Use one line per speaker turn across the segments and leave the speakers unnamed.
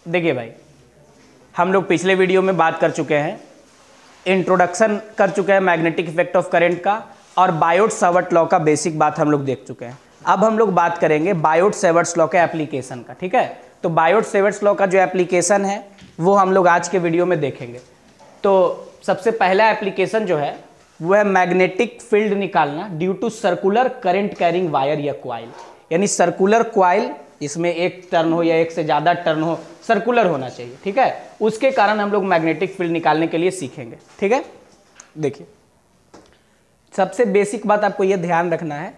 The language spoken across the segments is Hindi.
देखिए भाई, हम लोग पिछले वीडियो में बात कर चुके हैं, इंट्रोडक्शन कर चुके हैं मैग्नेटिक इफेक्ट ऑफ करंट का, और बायोट-सावर्ट लॉ का बेसिक बात हम लोग देख चुके हैं। अब हम लोग बात करेंगे बायोट-सावर्ट लॉ के एप्लीकेशन का, ठीक है। तो बायोट-सावर्ट लॉ का जो एप्लीकेशन है वो हम लोग आज के वीडियो में देखेंगे। तो सबसे पहला एप्लीकेशन जो है वो है मैग्नेटिक फील्ड निकालना due to circular current carrying wire या क्वाइल। यानी सर्कुलर क्वाइल, इसमें एक टर्न हो या एक से ज़्यादा टर्न हो, सर्कुलर होना चाहिए, ठीक है। उसके कारण हम लोग मैग्नेटिक फील्ड निकालने के लिए सीखेंगे, ठीक है। देखिए, सबसे बेसिक बात आपको यह ध्यान रखना है,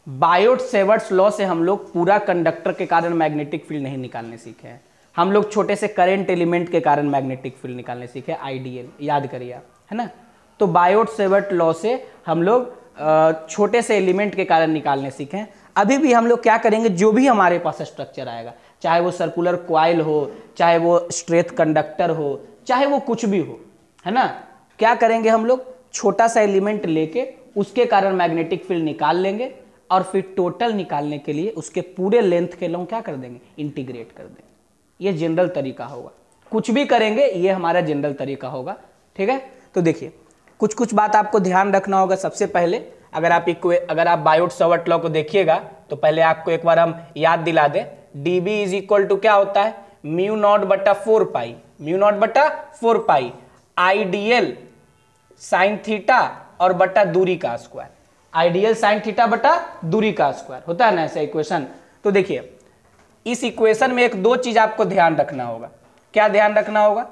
बायोट-सावर्ट लॉ से हम लोग पूरा कंडक्टर के कारण मैग्नेटिक फील्ड नहीं निकालने सीखे हैं। हम लोग छोटे से करंट एलिमेंट के कारण मैग्नेटिक फील्ड निकालने सीखे, आइडियल, याद करिए आप, है ना। तो बायोट-सावर्ट लॉ से हम लोग छोटे से एलिमेंट के कारण निकालने सीखे। अभी भी हम लोग क्या करेंगे, जो भी हमारे पास स्ट्रक्चर आएगा, चाहे वो सर्कुलर क्वाइल हो, चाहे वो स्ट्रेट कंडक्टर हो, चाहे वो कुछ भी हो, है ना, क्या करेंगे हम लोग, छोटा सा एलिमेंट लेके उसके कारण मैग्नेटिक फील्ड निकाल लेंगे और फिर टोटल निकालने के लिए उसके पूरे लेंथ के लोग क्या कर देंगे, इंटीग्रेट कर देंगे। ये जनरल तरीका होगा, कुछ भी करेंगे ये हमारा जनरल तरीका होगा, ठीक है। तो देखिए, कुछ कुछ बात आपको ध्यान रखना होगा। सबसे पहले अगर आप बायोट-सावर्ट लॉ को देखिएगा तो पहले आपको एक बार हम याद दिला दें, dB इज इक्वल टू क्या होता है, म्यू नॉट बटा 4 पाई, म्यू नॉट बटा 4 पाई आइडियल साइन थीटा और बटा दूरी का स्क्वायर, आइडियल साइन थीटा बटा दूरी का स्क्वायर होता है ना ऐसा इक्वेशन। तो देखिए, इस इक्वेशन में एक दो चीज आपको ध्यान रखना होगा। क्या ध्यान रखना होगा,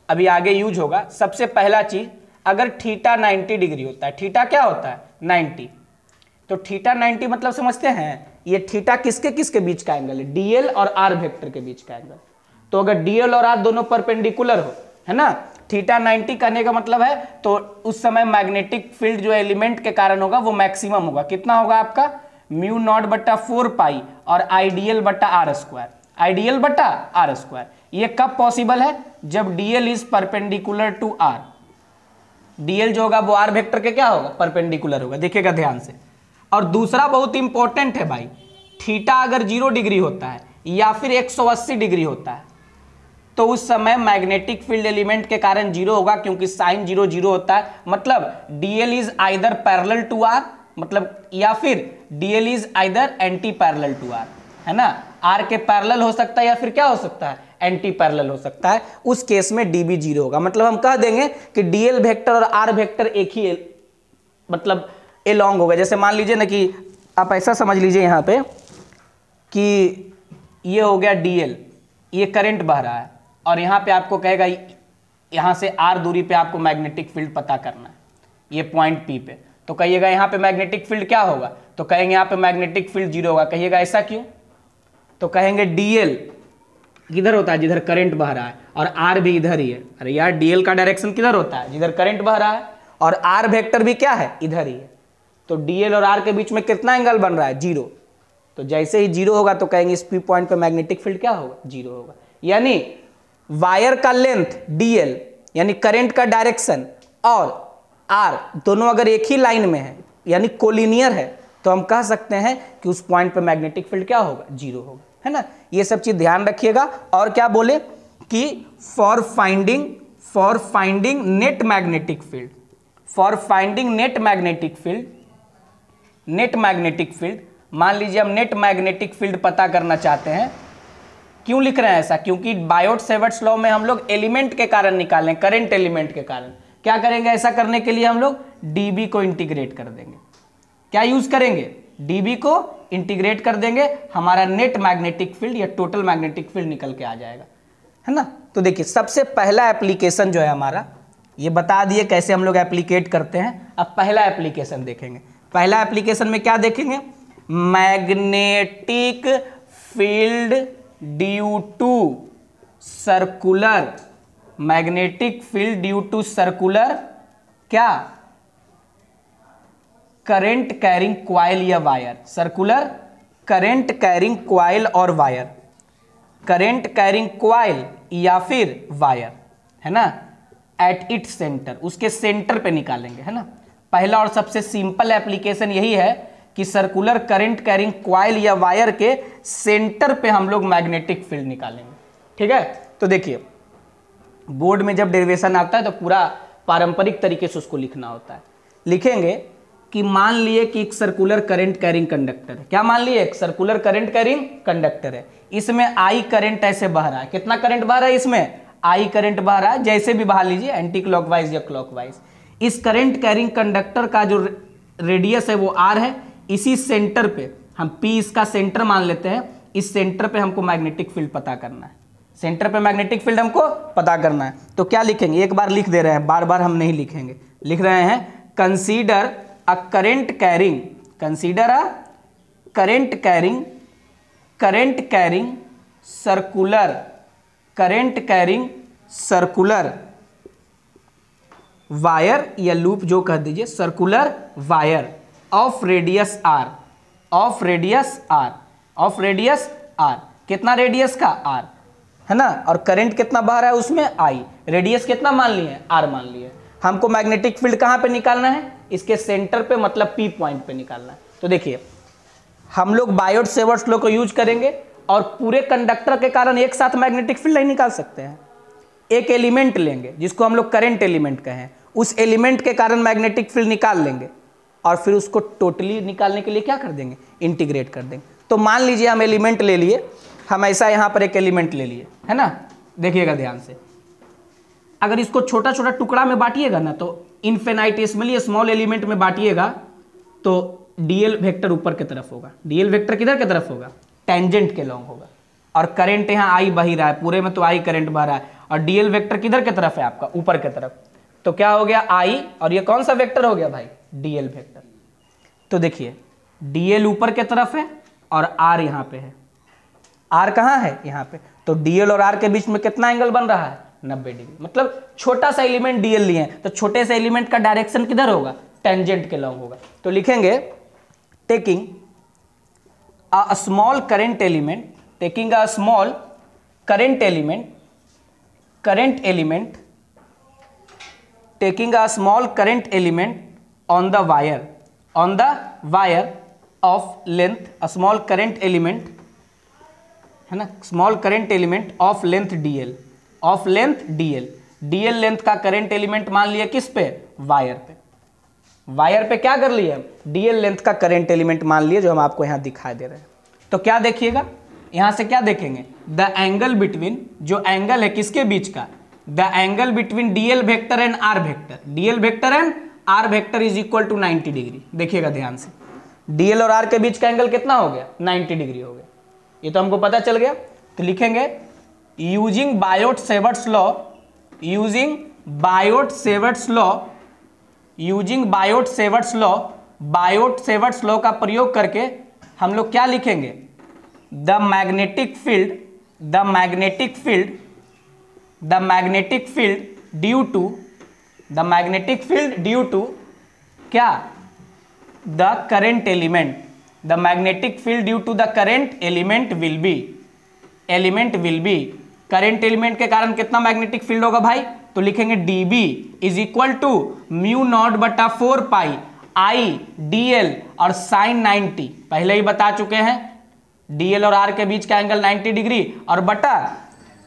अभी आगे यूज होगा। सबसे पहला चीज, अगर थीटा 90 डिग्री होता है, थीटा क्या होता है 90, तो थीटा 90 मतलब समझते हैं, ये थीटा किसके किसके बीच का एंगल है, डीएल और आर वेक्टर के बीच का एंगल। तो अगर डीएल और आर दोनों परपेंडिकुलर हो, है ना, थीटा 90 करने का मतलब है, तो उस समय मैग्नेटिक फील्ड जो एलिमेंट के कारण होगा वो मैक्सिमम होगा। कितना होगा आपका, म्यू नॉट बटा 4 पाई और आइडियल बटा आर स्क्वायर, आइडियल बटा आर स्क्वायर। ये कब पॉसिबल है, जब DL is perpendicular to R, DL जो होगा वो आर वेक्टर के क्या होगा, परपेंडिकुलर होगा, देखिएगा ध्यान से। और दूसरा बहुत इंपॉर्टेंट है भाई, थीटा अगर 0 डिग्री होता है या फिर 180 डिग्री होता है तो उस समय मैग्नेटिक फील्ड एलिमेंट के कारण 0 होगा, क्योंकि साइन 0 0 होता है। मतलब DL is either parallel to R, मतलब या फिर DL is either anti parallel to R, है ना, आर के पैरेलल हो सकता है या फिर क्या हो सकता है, एंटी पैरेलल हो सकता है। उस केस में डीबी 0 होगा। मतलब हम कह देंगे कि डीएल वेक्टर और आर वेक्टर एक ही मतलब एलॉन्ग होगा। जैसे मान लीजिए ना कि आप ऐसा समझ लीजिए यहाँ पे कि ये हो गया डीएल, ये करंट बह रहा है और यहाँ पे आपको कहेगा यहाँ से आर दूरी पे आपको मैग्नेटिक फील्ड पता करना है, ये पॉइंट पी पे। तो कहिएगा यहाँ पे मैग्नेटिक फील्ड क्या होगा, तो कहेंगे यहाँ पे मैग्नेटिक फील्ड 0 होगा। कहिएगा ऐसा क्यों, तो कहेंगे डीएल किधर होता है, जिधर करंट बह रहा है, और आर भी इधर ही है। अरे यार, डीएल का डायरेक्शन किधर होता है, जिधर करंट बह रहा है, और आर वेक्टर भी क्या है, इधर ही है। तो डीएल और आर के बीच में कितना एंगल बन रहा है, 0। तो जैसे ही 0 होगा तो कहेंगे इस पी पॉइंट पे मैग्नेटिक फील्ड क्या होगा, 0 होगा। यानी वायर का लेंथ डीएल यानी करंट का डायरेक्शन और आर दोनों अगर एक ही लाइन में है यानी कोलिनियर है, तो हम कह सकते हैं कि उस पॉइंट पे मैग्नेटिक फील्ड क्या होगा, 0 होगा, है ना। ये सब चीज ध्यान रखिएगा। और क्या बोले कि for finding net magnetic field, for finding net magnetic field, मान लीजिए हम नेट मैग्नेटिक फील्ड पता करना चाहते हैं। क्यों लिख रहे हैं ऐसा, क्योंकि बायोट-सावर्ट लॉ में हम लोग एलिमेंट के कारण निकालें, करंट एलिमेंट के कारण। क्या करेंगे, ऐसा करने के लिए हम लोग डीबी को इंटीग्रेट कर देंगे। क्या यूज करेंगे, डीबी को इंटीग्रेट कर देंगे, हमारा नेट मैग्नेटिक फील्ड या टोटल मैग्नेटिक फील्ड निकल के आ जाएगा, है ना। तो देखिए, सबसे पहला एप्लीकेशन जो है हमारा, ये बता दिए कैसे हम लोग एप्लीकेट करते हैं। अब पहला एप्लीकेशन देखेंगे। पहला एप्लीकेशन में क्या देखेंगे, magnetic field due to circular, magnetic field due to circular क्या, करंट कैरिंग क्वाइल या wire, circular current carrying coil और वायर, करंट कैरिंग क्वाइल या फिर वायर, है ना, एट इट्स सेंटर, उसके सेंटर पे निकालेंगे, है ना। पहला और सबसे सिंपल एप्लीकेशन यही है कि सर्कुलर करंट कैरिंग क्वाइल या वायर के सेंटर पे हम लोग मैग्नेटिक फील्ड निकालेंगे। ठीक है। तो देखिए बोर्ड में जब डेरिवेशन आता है तो पूरा पारंपरिक तरीके से उसको लिखना होता है। लिखेंगे कि मान लिए कि एक सर्कुलर करंट कैरिंग कंडक्टर है। क्या मान लिए? एक सर्कुलर करंट कैरिंग कंडक्टर है। इसमें आई करंट ऐसे बह रहा है। कितना करंट बह रहा है? इसमें आई करंट बह रहा है, जैसे भी बहा लीजिए, एंटी क्लॉकवाइज या क्लॉकवाइज। इस करंट कैरिंग कंडक्टर का जो रेडियस है वो आर है। इसी सेंटर पे हम पी इसका सेंटर मान लेते हैं। इस सेंटर पे हमको मैग्नेटिक फील्ड पता करना है। सेंटर पे मैग्नेटिक फील्ड हमको पता करना है। तो क्या लिखेंगे? एक बार लिख दे रहे हैं, बार बार हम नहीं लिखेंगे। लिख रहे हैं consider a current carrying, consider a current carrying circular wire या लूप जो कह दीजिए, circular wire of radius R, कितना रेडियस का? आर, है ना। और करंट कितना बह रहा है उसमें? आई। रेडियस कितना मान लिए? आर मान लिए। हमको मैग्नेटिक फील्ड कहां पे निकालना है? इसके सेंटर पे, मतलब पी पॉइंट पे निकालना है। तो देखिए हम लोग बायोट सेवर्ट्स लॉ को यूज करेंगे और पूरे कंडक्टर के कारण एक साथ मैग्नेटिक फील्ड नहीं निकाल सकते हैं। एक एलिमेंट लेंगे जिसको हम लोग करंट एलिमेंट कहें, उस एलिमेंट के कारण मैग्नेटिक फील्ड निकाल लेंगे और फिर उसको टोटली निकालने के लिए क्या कर देंगे? इंटीग्रेट कर देंगे। तो मान लीजिए हम एलिमेंट ले लिए, हम ऐसा यहां पर एक एलिमेंट ले लिए, है ना। देखिएगा ध्यान से, अगर इसको छोटा छोटा टुकड़ा में बांटिएगा ना, तो इनफिनिटेसिमली स्मॉल एलिमेंट में बांटिएगा तो डीएल वेक्टर ऊपर की तरफ होगा। डीएल वेक्टर किधर की तरफ होगा? टेंजेंट के लॉन्ग होगा। और करंट यहाँ आई बह ही रहा है, पूरे में तो आई करंट बह रहा है, और डीएल वेक्टर किधर की तरफ है? आपका ऊपर की तरफ। तो क्या हो गया? आई, और ये कौन सा वेक्टर हो गया भाई? DL vector. तो देखिए डीएल ऊपर की तरफ है और आर यहाँ पे है। आर कहाँ है? यहाँ पे। तो डीएल और आर के बीच में कितना एंगल बन रहा है? 90 डिग्री। मतलब छोटा सा एलिमेंट डीएल लिए हैं, तो छोटे से एलिमेंट का डायरेक्शन किधर होगा? टेंजेंट के लॉन्ग होगा। तो लिखेंगे taking a small current element, taking a small current element, taking a small current element on the wire of length, a small current element, है ना, small current element of length dl, dl length का करंट एलिमेंट मान लिया किस पे? वायर पे। वायर पे क्या कर लिए? dl लेंथ का करंट एलिमेंट मान लिए, जो हम आपको यहां दिखाई दे रहे हैं। तो क्या देखिएगा यहां से, क्या देखेंगे? द एंगल बिटवीन, जो एंगल है किसके बीच का? The angle between DL vector and R vector, DL vector and R vector is equal to 90 degree. देखिएगा ध्यान से, डीएल और आर के बीच का एंगल कितना हो गया? 90 डिग्री हो गया। ये तो हमको पता चल गया। तो लिखेंगे यूजिंग बायोट सेवर्ट्स लॉ का प्रयोग करके हम लोग क्या लिखेंगे? The magnetic field due to क्या? The current element, the magnetic field due to the current element will be, current element के कारण कितना मैग्नेटिक फील्ड होगा भाई? तो लिखेंगे dB is equal to mu naught बटा 4 पाई आई dl और साइन 90, पहले ही बता चुके हैं। dl और r के बीच का एंगल 90 डिग्री और बटा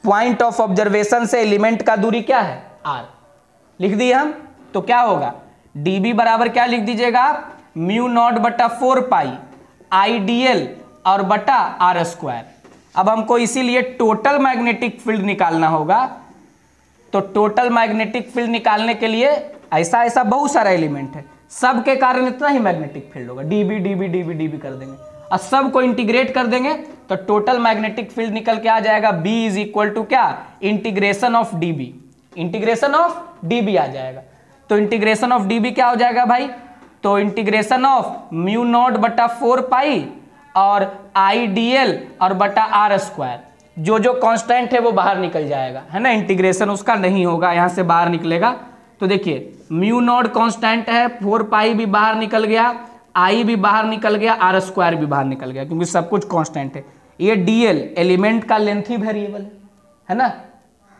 पॉइंट ऑफ ऑब्जर्वेशन से एलिमेंट का दूरी क्या है? r लिख दिए हम। तो क्या होगा? dB बराबर क्या लिख दीजिएगा आप? म्यू नॉट बटा 4 पाई आई dl और बटा r स्क्वायर। अब हमको इसीलिए टोटल मैग्नेटिक फील्ड निकालना होगा। तो टोटल मैग्नेटिक फील्ड निकालने के लिए ऐसा बहुत सारा एलिमेंट है, सब के कारण इतना ही मैग्नेटिक फील्ड होगा। dB dB dB dB कर देंगे और सब को इंटीग्रेट कर देंगे तो टोटल मैग्नेटिक फील्ड निकल के आ जाएगा B इज इक्वल टू क्या? Integration of dB, integration of dB आ जाएगा। तो इंटीग्रेशन ऑफ dB क्या हो जाएगा भाई? तो इंटीग्रेशन ऑफ म्यू नॉट बटा 4 पाई और आई dl और बटा r स्क्वायर, जो कांस्टेंट है वो बाहर निकल जाएगा, है ना। इंटीग्रेशन उसका नहीं होगा, यहां से बाहर निकलेगा। तो देखिए म्यू नॉट कांस्टेंट है, 4 पाई भी बाहर निकल गया, आई भी बाहर निकल गया, आर स्क्वायर भी बाहर निकल गया, क्योंकि सब कुछ कांस्टेंट है। ये dl एलिमेंट का लेंथ ही वेरिएबल है ना,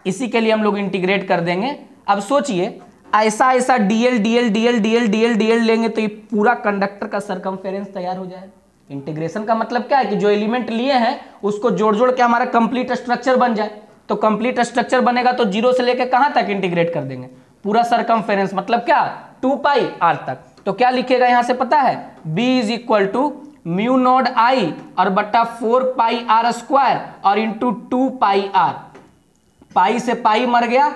इसी के लिए हम लोग इंटीग्रेट कर देंगे। अब सोचिए ऐसा dl dl dl dl dl dl लेंगे तो ये पूरा कंडक्टर का सरकमफेरेंस तैयार हो जाएगा। इंटीग्रेशन का मतलब क्या है कि जो एलिमेंट लिए हैं उसको जोड़ जोड़ के हमारा कंप्लीट स्ट्रक्चर बन जाए। तो कंप्लीट स्ट्रक्चर बनेगा तो 0 से लेके कहां तक इंटीग्रेट कर देंगे, पूरा सरकमफेरेंस, मतलब क्या 2 पाई आर तक। तो क्या लिखेगा यहां से पता है, b is equal to mu naught I और बट्टा 4 पाई आर स्क्वायर और इंटू 2 पाई आर। पाई से पाई मर गया,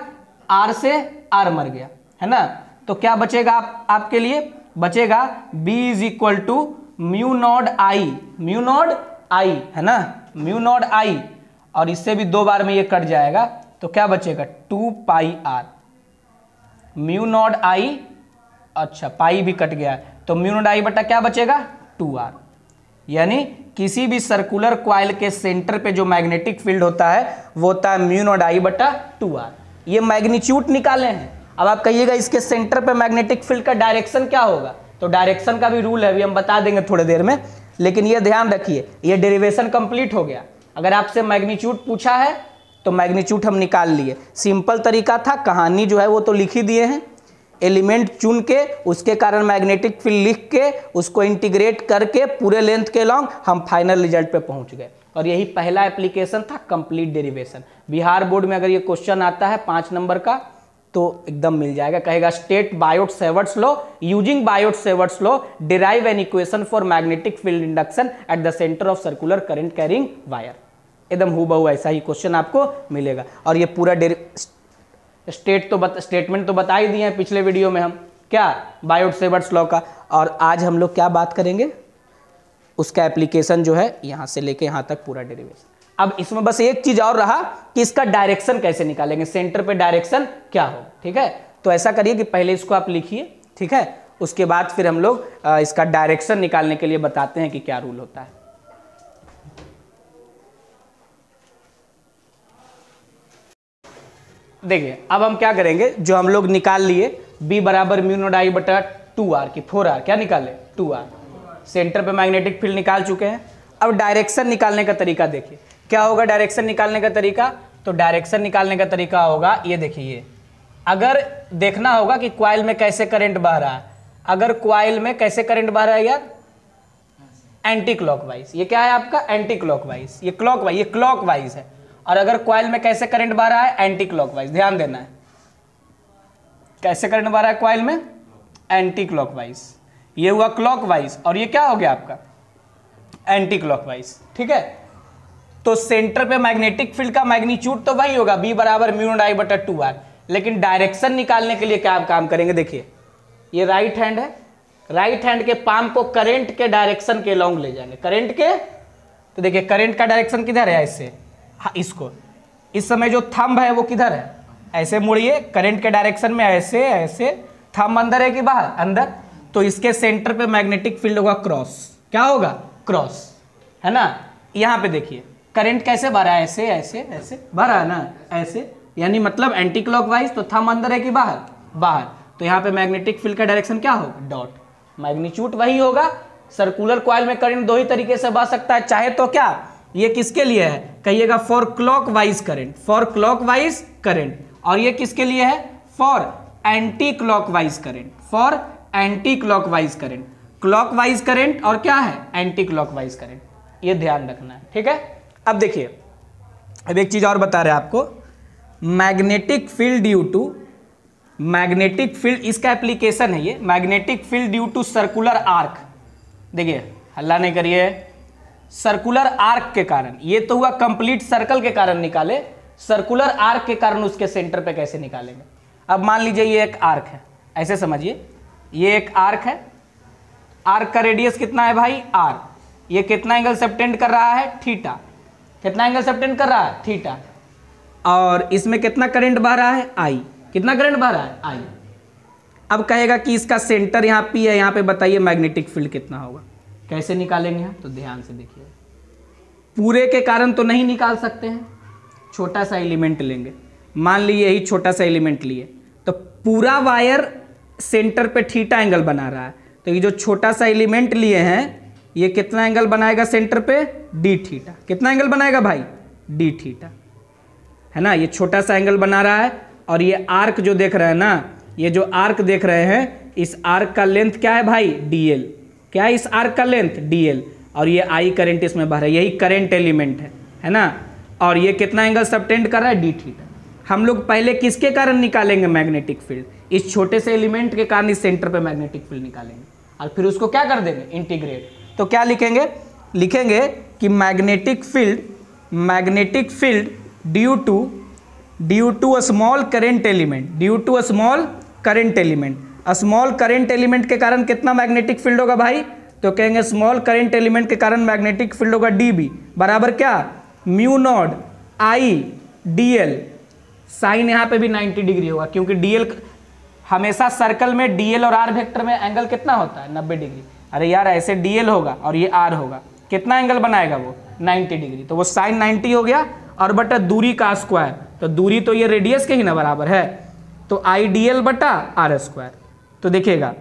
आर से आर मर गया, है ना। तो क्या बचेगा आपके लिए, बचेगा b is equal to mu naught I, mu naught I, है ना, म्यू नॉट आई, और इससे भी 2 बार में ये कट जाएगा तो क्या बचेगा 2 पाई आर, म्यू नॉट आई, अच्छा पाई भी कट गया तो म्यू नॉट आई बटा क्या बचेगा 2r। यानी किसी भी सर्कुलर क्वाइल के सेंटर पे जो मैग्नेटिक फील्ड होता है वो होता है म्यू नॉट आई बटा 2r। ये मैग्नीट्यूड निकाले हैं। अब आप कहिएगा इसके सेंटर पे मैग्नेटिक फील्ड का डायरेक्शन क्या होगा, तो डायरेक्शन का भी रूल है, अभी हम बता देंगे थोड़ी देर में, लेकिन ये ध्यान रखिए ये डेरिवेशन कंप्लीट हो गया। अगर आपसे मैग्नीट्यूड पूछा है तो मैग्नीट्यूड हम निकाल लिए, सिंपल तरीका था, कहानी जो है वो तो लिख ही दिए हैं, एलिमेंट चुन के उसके कारण मैग्नेटिक फील्ड लिख के उसको इंटीग्रेट करके पूरे लेंथ के लॉन्ग हम फाइनल रिजल्ट पे पहुंच गए। और यही पहला एप्लीकेशन था कंप्लीट डेरिवेशन। बिहार बोर्ड में अगर ये क्वेश्चन आता है 5 नंबर का तो एकदम मिल जाएगा, कहेगा state Biot-Savart's law, using Biot-Savart's law derive an equation for magnetic field induction eight the centre of circular current carrying wire. एकदम हूबहू ऐसा ही क्वेश्चन आपको मिलेगा। और ये पूरा स्टेटमेंट तो बता ही दिए हैं पिछले वीडियो में हम, क्या बायोट-सेवर्ट्स लॉ का। और आज हम लोग क्या बात करेंगे, उसका एप्लीकेशन जो है यहाँ से लेके यहाँ तक पूरा डेरिवेशन। अब इसमें बस एक चीज और रहा कि इसका डायरेक्शन कैसे निकालेंगे, सेंटर पे डायरेक्शन क्या हो, ठीक है। तो ऐसा करिए कि पहले इसको आप लिखिए, ठीक है, उसके बाद फिर हम लोग इसका डायरेक्शन निकालने के लिए बताते हैं कि क्या रूल होता है। देखिए अब हम क्या करेंगे, जो हम लोग निकाल लिए b बराबर म्यू नॉट आई बटा 2r की 4r, क्या निकाले 2r, सेंटर पे मैग्नेटिक फील्ड निकाल चुके हैं। अब डायरेक्शन निकालने का तरीका देखिए क्या होगा। डायरेक्शन निकालने का तरीका, तो डायरेक्शन निकालने का तरीका होगा ये देखिए, अगर देखना होगा कि क्वाइल में कैसे करंट बह रहा है। अगर क्वाइल में कैसे करंट बह रहा है यार, एंटी क्लॉकवाइज। ये क्या है आपका एंटी क्लॉकवाइज, ये क्लॉकवाइज, ये क्लॉकवाइज है। और अगर क्वाइल में कैसे करंट बह रहा है, एंटी क्लॉकवाइज। ध्यान देना है कैसे करंट बह रहा है क्वाइल में, एंटी क्लॉकवाइज। ये हुआ क्लॉकवाइज और ये क्या हो गया आपका एंटी क्लॉकवाइज, ठीक है। तो सेंटर पे मैग्नेटिक फील्ड का मैग्नीट्यूड तो वही होगा b बराबर म्यू नॉट आई बटा 2r, लेकिन डायरेक्शन निकालने के लिए क्या आप काम करेंगे, देखिए ये राइट हैंड है, राइट हैंड के पाम को करंट के डायरेक्शन के लॉन्ग ले जाएंगे, करंट के। तो देखिए करंट का डायरेक्शन किधर है, ऐसे, हाँ इसको, इस समय जो थंब है वो किधर है, ऐसे मुड़िए करंट के डायरेक्शन में, ऐसे ऐसे, थंब अंदर है कि बाहर, अंदर। तो इसके सेंटर पे मैग्नेटिक फील्ड होगा क्रॉस, क्या होगा क्रॉस, है ना। यहाँ पे देखिए करंट कैसे बह रहा है, ऐसे ऐसे ऐसे बह रहा है ना, ऐसे, यानी मतलब एंटी क्लॉकवाइज। तो थंब अंदर है कि बाहर, बाहर। तो यहाँ पे मैग्नेटिक फील्ड का डायरेक्शन क्या होगा, डॉट। मैग्नीट्यूड वही होगा। सर्कुलर कॉइल में करंट 2 ही तरीके से बह सकता है, चाहे तो क्या, ये किसके लिए है कहिएगा, for clockwise current, for clockwise current. और ये किसके लिए है, for anti clockwise current, for anti clockwise current. Clockwise current और क्या है एंटी क्लॉकवाइज करंट, ये ध्यान रखना है, ठीक है। अब देखिए अब एक चीज और बता रहे हैं आपको, magnetic field due to, magnetic field इसका एप्लीकेशन है ये, magnetic field due to circular arc. देखिए हल्ला नहीं करिए, सर्कुलर आर्क के कारण, ये तो हुआ कंप्लीट सर्कल के कारण निकाले, सर्कुलर आर्क के कारण उसके सेंटर पे कैसे निकालेंगे। अब मान लीजिए ये एक आर्क है, ऐसे समझिए ये एक आर्क है, आर्क का रेडियस कितना है भाई r, ये कितना एंगल सबटेंड कर रहा है थीटा, कितना एंगल सबटेंड कर रहा है थीटा। और इसमें कितना करंट बह रहा है I, कितना करंट बह रहा है I। अब कहेगा कि इसका सेंटर यहाँ P है, यहाँ पे बताइए मैग्नेटिक फील्ड कितना होगा, कैसे निकालेंगे हम, तो ध्यान से देखिए, पूरे के कारण तो नहीं निकाल सकते हैं, छोटा सा एलिमेंट लेंगे, मान लीजिए यही छोटा सा एलिमेंट लिए, तो पूरा वायर सेंटर पे थीटा एंगल बना रहा है, तो ये जो छोटा सा एलिमेंट लिए हैं ये कितना एंगल बनाएगा सेंटर पे, डी थीटा। कितना एंगल बनाएगा भाई, डी थीटा, है ना। ये छोटा सा एंगल बना रहा है और ये आर्क जो देख रहे हैं ना, ये जो आर्क देख रहे हैं, इस आर्क का लेंथ क्या है भाई, dl, क्या है इस आर्क का लेंथ, dl। और ये I करंट इसमें बह रहा है, यही करंट एलिमेंट है ना। और ये कितना एंगल सबटेंड कर रहा है, डी थीटा। हम लोग पहले किसके कारण निकालेंगे मैग्नेटिक फील्ड, इस छोटे से एलिमेंट के कारण इस सेंटर पे मैग्नेटिक फील्ड निकालेंगे और फिर उसको क्या कर देंगे, इंटीग्रेट। तो क्या लिखेंगे, लिखेंगे कि magnetic field due to a small current element, due to a small current element. Small current element के कारण कितना मैग्नेटिक फील्ड होगा भाई, तो कहेंगे स्मॉल करंट एलिमेंट के कारण मैग्नेटिक फील्ड होगा dB बराबर क्या, mu naught I D L. Sine यहाँ पे भी 90 डिग्री होगा क्योंकि dl हमेशा सर्कल में dl और r वेक्टर में एंगल कितना होता है, 90 डिग्री। अरे यार ऐसे dl होगा और ये r होगा, कितना एंगल बनाएगा वो, 90 डिग्री। तो वो साइन 90 हो गया और बटा दूरी का स्क्वायर, तो दूरी तो ये रेडियस के ही ना बराबर है, तो आई डी एल बटा आर स्क्वायर। तो देखिएगा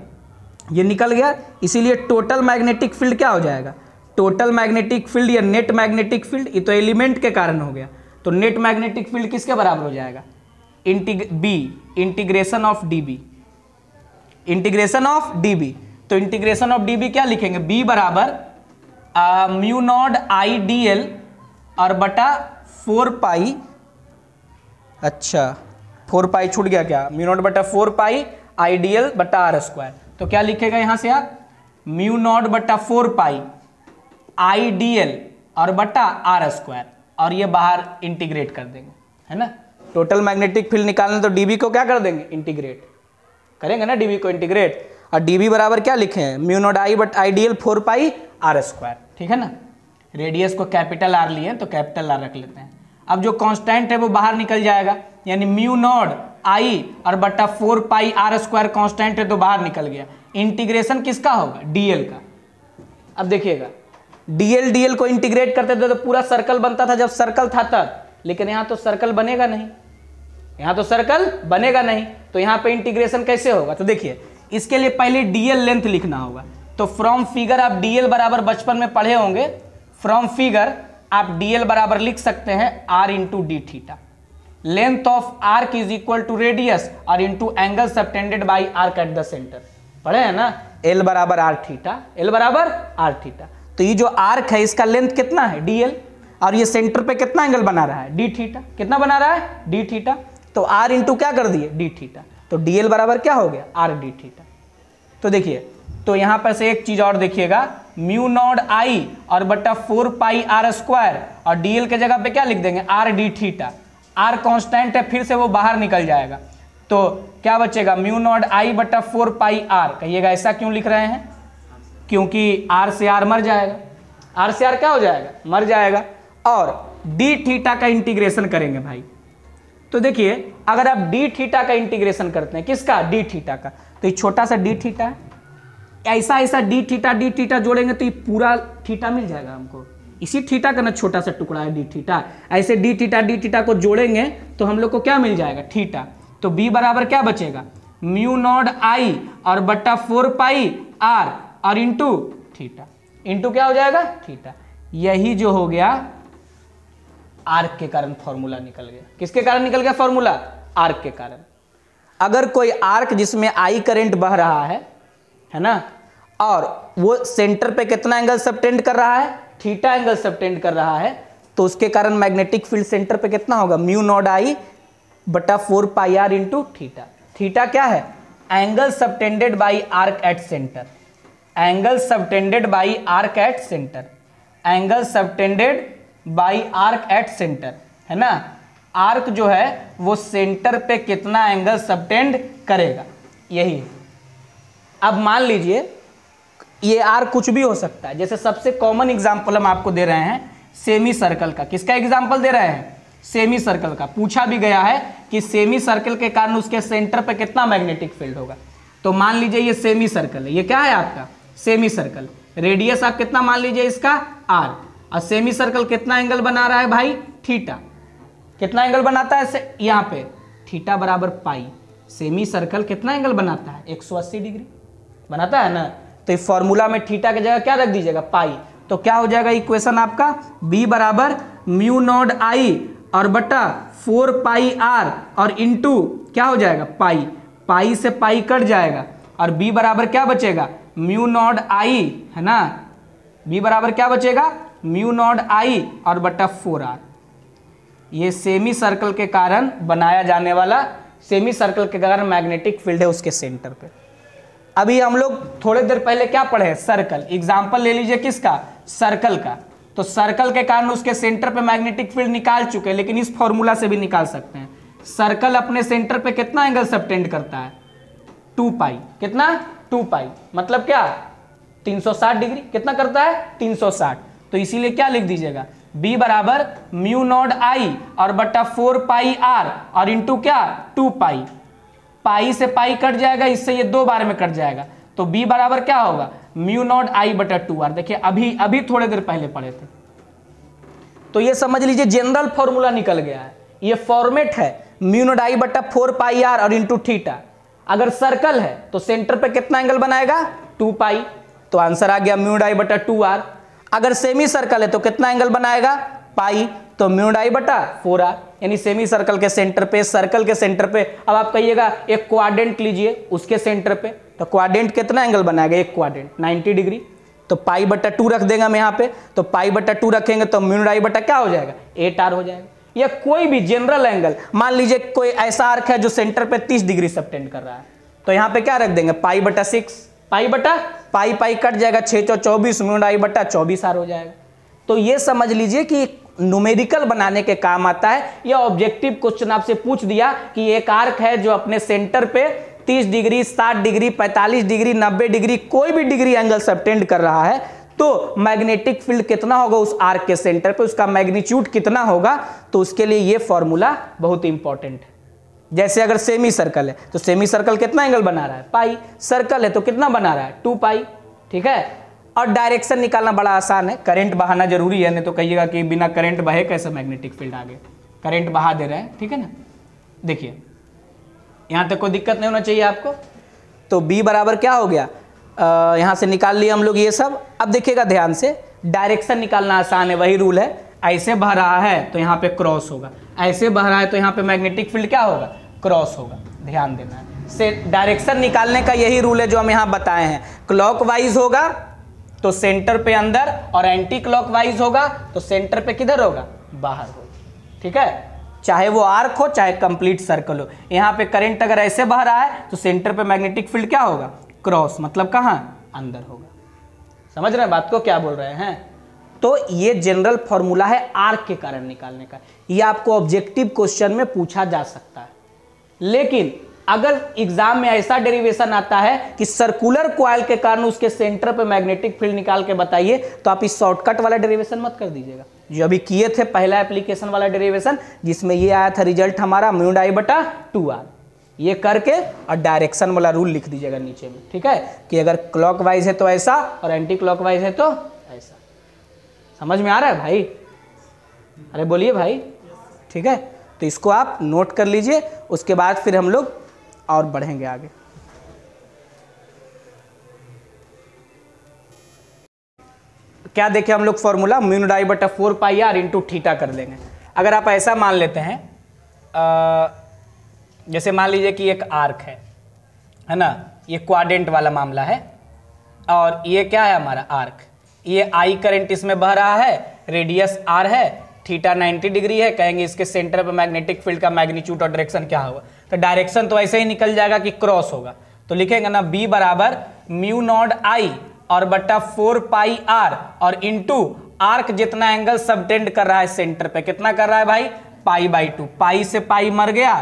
ये निकल गया, इसीलिए टोटल मैग्नेटिक फील्ड क्या हो जाएगा, टोटल मैग्नेटिक फील्ड या नेट मैग्नेटिक फील्ड, ये तो एलिमेंट के कारण हो गया, तो नेट मैग्नेटिक फील्ड किसके बराबर हो जाएगा, integration of dB, integration of dB. तो इंटीग्रेशन ऑफ डीबी क्या लिखेंगे, बी बराबर mu naught I D L और बटा 4 पाई, अच्छा 4 पाई छूट गया क्या, म्यू नॉट बटा 4 पाई आई डी एल बटा आर स्क्वायर। तो क्या लिखेगा यहां से आप, म्यू नॉट बटा 4 पाई आई डी एल और बटा आर स्क्वायर, और ये बाहर इंटीग्रेट कर देंगे, है ना। टोटल मैग्नेटिक फील्ड निकालने तो डीबी को क्या कर देंगे, इंटीग्रेट करेंगे ना, डीबी को इंटीग्रेट, और डीबी बराबर क्या लिखे हैं, mu naught I but I D L 4 pi R square, ठीक है ना। रेडियस को कैपिटल आर लिए तो कैपिटल आर रख लेते हैं। अब जो कांस्टेंट है वो बाहर निकल जाएगा, यानी म्यू नॉट आई और बटा 4 पाई आर स्क्वायर कांस्टेंट है तो बाहर निकल गया। इंटीग्रेशन किसका होगा, डीएल का। अब देखिएगा डीएल को इंटीग्रेट करते थे तो पूरा सर्कल बनता था जब सर्कल था तब, लेकिन यहाँ तो सर्कल बनेगा नहीं, यहाँ तो सर्कल बनेगा नहीं, तो यहाँ पे इंटीग्रेशन कैसे होगा। तो देखिए इसके लिए पहले डीएल लेंथ लिखना होगा। तो फ्रॉम फिगर आप डीएल बराबर बचपन में पढ़े होंगे, फ्रॉम फिगर आप डीएल बराबर लिख सकते हैं R into D theta. Length of arc is equal to radius और into angle subtended by arc at the centre, पढ़े हैं ना, एल बराबर आर थीटा, एल बराबर आर थीटा। तो ये जो आर्क है इसका लेंथ कितना है, डीएल, और ये सेंटर पे कितना एंगल बना रहा है, डी थीटा। कितना बना रहा है, डी थीटा। तो आर इंटू क्या कर दिए, डी थीटा, तो डीएल बराबर क्या हो गया, आर डी थीटा। तो देखिए, तो यहां पर से एक चीज और देखिएगा, म्यू नॉट आई और बटा 4 पाई आर स्क्वायर, और डीएल के जगह पे क्या लिख देंगे, R D theta. R constant है, फिर से वो बाहर निकल जाएगा, तो क्या बचेगा, म्यू नॉट आई बटा 4 पाई आर। कहिएगा ऐसा क्यों लिख रहे हैं, क्योंकि आर से आर मर जाएगा, आर से आर क्या हो जाएगा, मर जाएगा। और डी थीटा का इंटीग्रेशन करेंगे भाई, तो देखिए अगर आप डी थीटा का इंटीग्रेशन करते हैं, किसका, डी थीटा का, तो ये छोटा सा डी थीटा है, ऐसा ऐसा डी थीटा जोड़ेंगे तो ये पूरा थीटा मिल जाएगा हमको। इसी थीटा का ना छोटा सा टुकड़ा है डी थीटा, ऐसे डी थीटा को जोड़ेंगे तो हम लोग को क्या मिल जाएगा, थीटा। तो बी बराबर क्या बचेगा, म्यू नॉट आई और बट्टा 4 पाई आर और इंटू थीटा, इंटू क्या हो जाएगा, थीटा। यही जो हो गया आर्क के कारण फॉर्मूला निकल गया। किसके कारण निकल गया फॉर्मूला, आर्क के कारण। अगर कोई आर्क जिसमें आई करंट बह रहा है ना, और वो सेंटर पे कितना एंगल सबटेंड कर रहा है, थीटा एंगल सबटेंड कर रहा है, तो उसके कारण मैग्नेटिक फील्ड सेंटर पे कितना होगा, म्यू नॉट आई बटा 4 pi R into theta. Theta क्या है, angle subtended by arc at centre, angle subtended by arc at centre, angle subtended by arc at centre, है ना। आर्क जो है वो सेंटर पे कितना एंगल सबटेंड करेगा, यही है। अब मान लीजिए ये आर्क कुछ भी हो सकता है, जैसे सबसे कॉमन एग्जांपल हम आपको दे रहे हैं सेमी सर्कल का। किसका एग्जांपल दे रहे हैं, सेमी सर्कल का। पूछा भी गया है कि सेमी सर्कल के कारण उसके सेंटर पे कितना मैग्नेटिक फील्ड होगा। तो मान लीजिए ये सेमी सर्कल है, ये क्या है आपका, सेमी सर्कल। रेडियस आप कितना मान लीजिए इसका, आर, और सेमी सर्कल कितना एंगल बना रहा है भाई, थीटा। कितना एंगल बनाता है यहाँ पे, थीटा बराबर पाई। सेमी सर्कल कितना एंगल बनाता है, 180 डिग्री बनाता है ना। तो इस फॉर्मूला में थीटा की जगह क्या रख दीजिएगा, पाई। तो क्या हो जाएगा इक्वेशन आपका, बी बराबर म्यू नॉट आई और बटा 4 पाई आर और इंटू क्या हो जाएगा, पाई। पाई से पाई कट जाएगा और बी बराबर क्या बचेगा, म्यू नॉट आई, है ना। बी बराबर क्या बचेगा, म्यू नॉट आई और बटा 4 आर। ये सेमी सर्कल के कारण बनाया जाने वाला, सेमी सर्कल के कारण मैग्नेटिक फील्ड है उसके सेंटर पे। अभी हम लोग थोड़ी देर पहले क्या पढ़े, सर्कल। एग्जाम्पल ले लीजिए किसका, सर्कल का। तो सर्कल के कारण उसके सेंटर पे मैग्नेटिक फील्ड निकाल चुके हैं, लेकिन इस फॉर्मूला से भी निकाल सकते हैं। सर्कल अपने सेंटर पे कितना एंगल सबटेंड करता है, 2 पाई। कितना, 2 पाई, मतलब क्या, 360 डिग्री। कितना करता है, 360। तो इसीलिए क्या लिख दीजिएगा, B बराबर म्यू नॉट आई और बट्टा 4 पाई आर और इंटू क्या, 2 पाई। पाई से पाई कट जाएगा, इससे ये 2 बार में कट जाएगा। तो B बराबर क्या होगा, म्यू नॉट आई बटा 2r। देखिए अभी थोड़े देर पहले पढ़े थे। तो ये समझ लीजिए जनरल फॉर्मूला निकल गया है। ये फॉर्मेट है म्यू नॉट आई बटा 4 पाई आर और इंटू थीटा। अगर सर्कल है तो सेंटर पे कितना एंगल बनाएगा, 2 पाई। तो आंसर आ गया म्यू नॉट आई बटा 2r। अगर सेमी सर्कल है तो कितना एंगल बनाएगा, पाई। तो म्यू नॉट आई बटा 4r, यानी सेमी सर्कल के सेंटर पे, सर्कल के सेंटर पे। अब आप कहिएगा एक क्वाड्रेंट लीजिए उसके सेंटर पे, तो क्वाड्रेंट कितना एंगल बनाएगा, एक क्वाड्रेंट 90 डिग्री। तो पाई बटा 2 रख देंगे हम यहाँ पे। तो पाई बटा 2 रखेंगे तो म्यू नॉट आई बटा क्या हो जाएगा, 8r हो जाएगा। या कोई भी जनरल एंगल, मान लीजिए कोई ऐसा आर्क है जो सेंटर पे 30 डिग्री सबटेंड कर रहा है, तो यहाँ पे क्या रख देंगे, पाई बटा 6। पाई बटा पाई, पाई कट जाएगा, 6 × 24, म्यू नॉट आई बटा 24r हो जाएगा। तो ये समझ लीजिए कि न्यूमेरिकल बनाने के काम आता है। या ऑब्जेक्टिव क्वेश्चन आपसे पूछ दिया कि एक आर्क है जो अपने सेंटर पे 30 डिग्री, 60 डिग्री, 45 डिग्री, 90 डिग्री, कोई भी डिग्री एंगल सबटेंड कर रहा है, तो मैग्नेटिक फील्ड कितना होगा उस आर्क के सेंटर पे, उसका मैग्नीट्यूड कितना होगा। तो उसके लिए ये फॉर्मूला बहुत इंपॉर्टेंट है। जैसे अगर सेमी सर्कल है तो सेमी सर्कल कितना एंगल बना रहा है, पाई। सर्कल है तो कितना बना रहा है, 2 पाई। ठीक है। और डायरेक्शन निकालना बड़ा आसान है, करंट बहाना जरूरी है, नहीं तो कहिएगा कि बिना करंट बहे कैसे मैग्नेटिक फील्ड आगे। करंट बहा दे रहे हैं, ठीक है ना। देखिए यहाँ तक कोई दिक्कत नहीं होना चाहिए आपको। तो B बराबर क्या हो गया, यहाँ से निकाल लिया हम लोग ये सब। अब देखिएगा ध्यान से, डायरेक्शन निकालना आसान है, वही रूल है। ऐसे बह रहा है तो यहाँ पे क्रॉस होगा, ऐसे बह रहा है तो यहाँ पे मैग्नेटिक फील्ड क्या होगा, क्रॉस होगा। ध्यान देना है, से डायरेक्शन निकालने का यही रूल है जो हम यहाँ बताए हैं। क्लॉकवाइज होगा तो सेंटर पे अंदर, और एंटी क्लॉकवाइज होगा तो सेंटर पे किधर होगा, बाहर होगा। ठीक है, चाहे वो आर्क हो चाहे कंप्लीट सर्कल हो। यहाँ पे करंट अगर ऐसे बह रहा है तो सेंटर पे मैग्नेटिक फील्ड क्या होगा, क्रॉस, मतलब कहाँ, अंदर होगा। समझ रहे हैं बात को, क्या बोल रहे हैं। तो ये जनरल फॉर्मूला है आर्क के कारण निकालने का। ये आपको ऑब्जेक्टिव क्वेश्चन में पूछा जा सकता है। लेकिन अगर एग्जाम में ऐसा डेरिवेशन आता है कि सर्कुलर कॉइल के कारण उसके सेंटर पे मैग्नेटिक फील्ड निकाल के बताइए, तो आप इस शॉर्टकट वाला डेरिवेशन मत कर दीजिएगा जो अभी किए थे, पहला एप्लीकेशन वाला डेरिवेशन, जिसमें ये आया था रिजल्ट हमारा म्यू नॉट आई बटा 2r। ये करके और डायरेक्शन वाला रूल लिख दीजिएगा नीचे में। ठीक है, कि अगर क्लॉकवाइज है तो ऐसा और एंटी क्लॉकवाइज है तो ऐसा। समझ में आ रहा है भाई, अरे बोलिए भाई। ठीक है, तो इसको आप नोट कर लीजिए, उसके बाद फिर हम लोग और बढ़ेंगे आगे। क्या देखें हम लोग फॉर्मूला, म्यू नॉट आई बटा 4 पाई आर इंटू थीटा कर लेंगे। अगर आप ऐसा मान लेते हैं, जैसे मान लीजिए कि एक आर्क है ना, ये क्वाड्रेंट वाला मामला है, और ये क्या है हमारा आर्क, ये आई करंट इसमें बह रहा है, रेडियस r है, थीटा 90 डिग्री है। कहेंगे इसके सेंटर पे मैग्नेटिक फील्ड का मैग्नीट्यूड और डायरेक्शन क्या होगा, तो डायरेक्शन तो ऐसे ही निकल जाएगा कि क्रॉस होगा। तो लिखेंगे ना B बराबर म्यू नॉट आई और बट्टा 4 पाई आर और इंटू आर्क जितना एंगल सबटेंड कर रहा है सेंटर पे, कितना कर रहा है भाई, π/2। पाई से पाई मर गया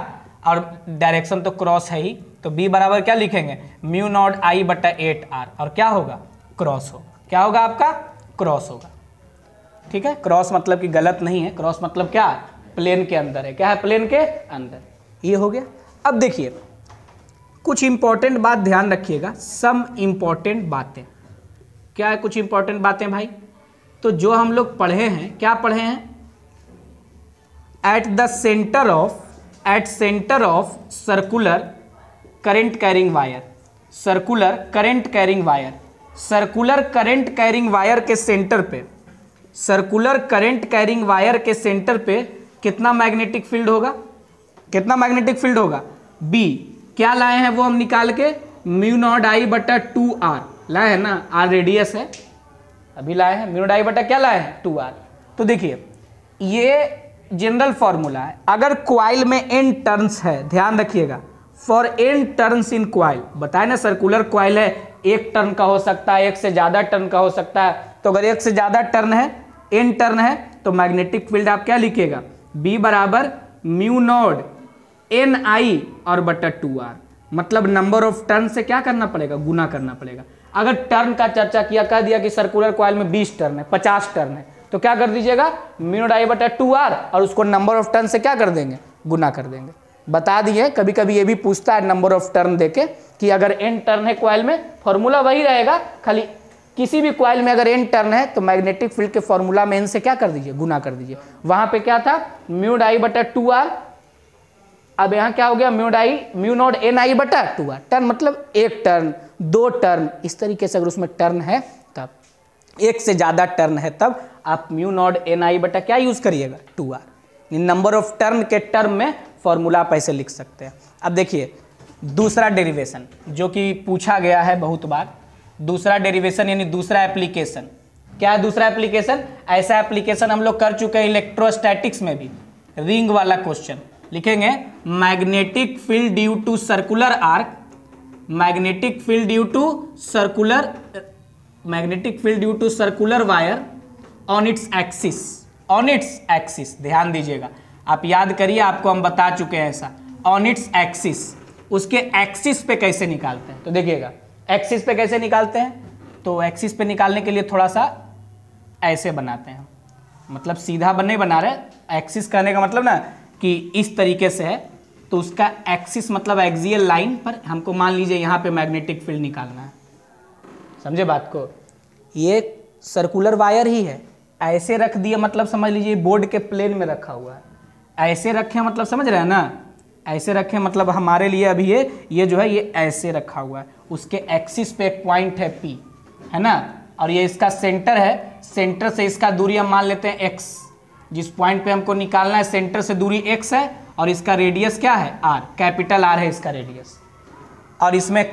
और डायरेक्शन तो क्रॉस है ही, तो B बराबर क्या लिखेंगे, म्यू नॉट आई बट्टा 8r, और क्या होगा, क्रॉस होगा। क्या होगा आपका, क्रॉस होगा। ठीक है, क्रॉस मतलब कि गलत नहीं है, क्रॉस मतलब क्या, प्लेन के अंदर है। क्या है, प्लेन के अंदर। ये हो गया। अब देखिए कुछ इंपॉर्टेंट बात ध्यान रखिएगा, सम इंपॉर्टेंट बातें। क्या है कुछ इंपॉर्टेंट बातें भाई, तो जो हम लोग पढ़े हैं, क्या पढ़े हैं, at centre of circular current carrying wire, circular current carrying wire, circular current carrying wire के सेंटर पे, सर्कुलर करंट कैरिंग वायर के सेंटर पे कितना मैग्नेटिक फील्ड होगा, कितना मैग्नेटिक फील्ड होगा, B। क्या लाए हैं वो हम निकाल के, म्यू नॉट आई बटा 2r लाए हैं ना, r रेडियस है, अभी लाए हैं, म्यू नॉट आई बटा क्या लाए हैं, 2r। तो देखिए ये जनरल फॉर्मूला है, अगर क्वाइल में n टर्न्स है, ध्यान रखिएगा, for n turns in coil, बताए ना सर्कुलर क्वाइल है, एक टर्न का हो सकता है, एक से ज्यादा टर्न का हो सकता है, तो अगर एक से ज्यादा टर्न है, n टर्न है, तो मैग्नेटिक फील्ड आप क्या लिखिएगा, B बराबर म्यू नॉड NI और बटा 2R, मतलब नंबर ऑफ टर्न से क्या करना पड़ेगा, गुना करना पड़ेगा। अगर टर्न का चर्चा किया, कह दिया कि सर्कुलर कॉइल में 20 टर्न है, 50 टर्न है, तो क्या कर दीजिएगा, म्यू नॉड I बटा 2R और उसको नंबर ऑफ टर्न से क्या कर देंगे, गुना कर देंगे। बता दिए, कभी कभी ये भी पूछता है नंबर ऑफ टर्न देके कि अगर n टर्न है क्वाइल में, फॉर्मूला वही रहेगा, खाली किसी भी क्वाइल में अगर n टर्न है तो मैग्नेटिक फील्ड के फॉर्मूला में n से क्या कर दीजिए, गुना कर दीजिए। वहां पे क्या था, म्यू नॉड I बटा 2R, अब यहाँ क्या हो गया, म्यू नॉड NI बटा 2R, टर्न मतलब एक टर्न, दो टर्न, इस तरीके से अगर उसमें टर्न है तब, एक से ज्यादा टर्न है तब आप म्यू नॉड NI बटा क्या यूज करिएगा, 2R। नंबर ऑफ टर्न के टर्म में फॉर्मूला आप ऐसे लिख सकते हैं। अब देखिए दूसरा डेरिवेशन जो कि पूछा गया है बहुत बार, दूसरा डेरिवेशन यानी दूसरा एप्लीकेशन। क्या है दूसरा एप्लीकेशन, ऐसा एप्लीकेशन हम लोग कर चुके हैं इलेक्ट्रोस्टैटिक्स में भी, रिंग वाला क्वेश्चन लिखेंगे, magnetic field due to circular arc, magnetic field due to circular, magnetic field due to circular wire on its axis, on its axis, ध्यान दीजिएगा, आप याद करिए, आपको हम बता चुके हैं ऐसा, ऑन इट्स एक्सिस, उसके एक्सिस पे कैसे निकालते हैं, तो देखिएगा एक्सिस पे कैसे निकालते हैं, तो एक्सिस पे निकालने के लिए थोड़ा सा ऐसे बनाते हैं, मतलब सीधा नहीं बना रहे, एक्सिस कहने का मतलब ना कि इस तरीके से है, तो उसका एक्सिस मतलब एक्सियल लाइन पर हमको मान लीजिए यहाँ पे मैग्नेटिक फील्ड निकालना है, समझे बात को, ये सर्कुलर वायर ही है, ऐसे रख दिए मतलब समझ लीजिए बोर्ड के प्लेन में रखा हुआ है, ऐसे रखे मतलब समझ रहे हैं ना, ऐसे रखें मतलब हमारे लिए अभी ये जो है ये ऐसे रखा हुआ है, उसके एक्सिस पे एक पॉइंट है P, है ना, और ये इसका सेंटर है, सेंटर से इसका दूरी हम मान लेते हैं x, जिस पॉइंट पे हमको निकालना है सेंटर से दूरी x है, और इसका रेडियस क्या है r, कैपिटल R है इसका रेडियस, और इसमें